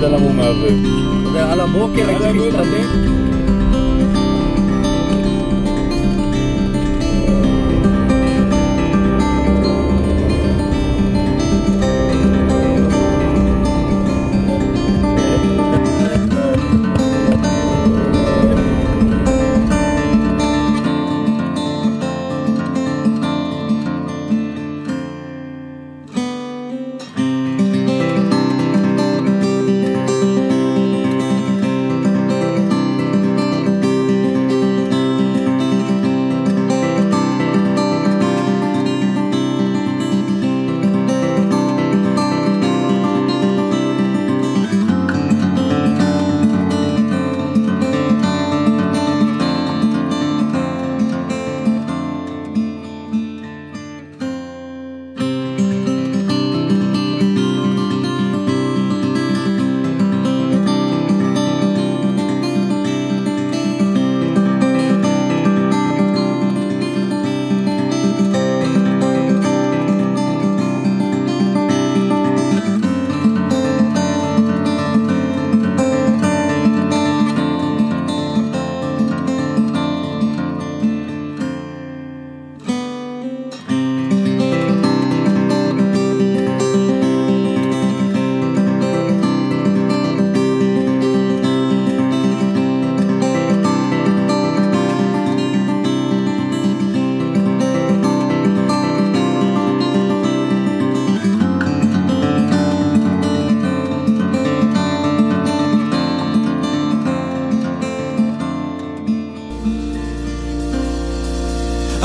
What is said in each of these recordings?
יודע למה הוא מעוות. אתה יודע, על הבוקר הייתי משתתף.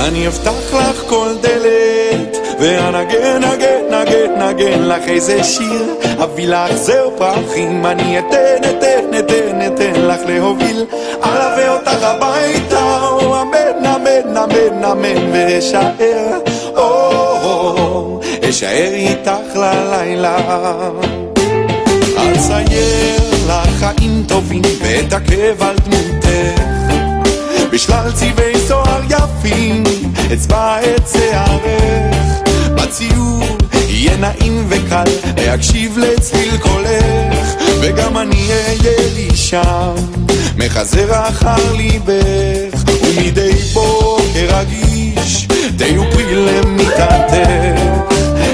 אני אפתח לך כל דלת ואנגן, נגן, נגן, נגן לך איזה שיר, אביא לך זר פרחים, אני אתן לך להוביל, אלווה אותך הביתה, אמן, אמן, אמן, אמן, ואשאר, אשאר איתך ללילה. אצייר לך חיים טובים ואתעכב על דמותך בשלל צבעי זוהר יפים, אצבע את שערך, בציור יהיה נעים וקל להקשיב לצליל קולך, וגם אני אהיה לי שם מחזר אחר ליבך, ומדי בוקר רגיש תהיו פרי למיטתך,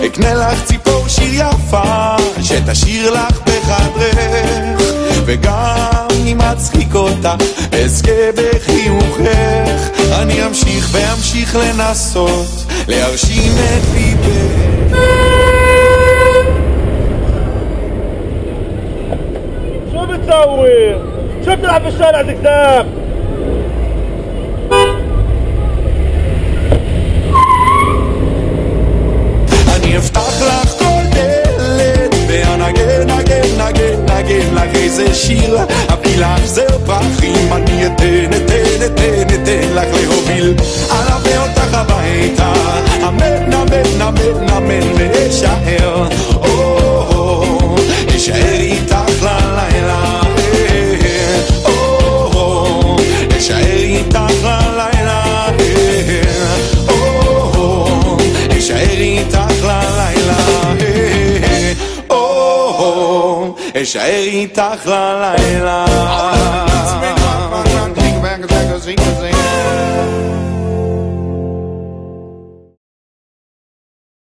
אקנה לך ציפור שיר יפה שתשאיר לך בחדרך, וגם אם אצחיק אותך אזכה בחיוכך, אני אמשיך ואמשיך לנסות להרשים את ליבך. شو بتصور؟ شو بتلعب بالشارع دكتاب؟ אני אפתח לך כל דלת ואנגן, נגן, נגן, נגן לך איזה שיר, אביא לך זר פרחים, אני אתן לך להוביל, אלווה אותך הביתה, אמן, אמן, אמן, אמן, ואשאר, אשאר איתך ללילה, אשאר איתך ללילה, אשאר איתך ללילה, אשאר איתך ללילה.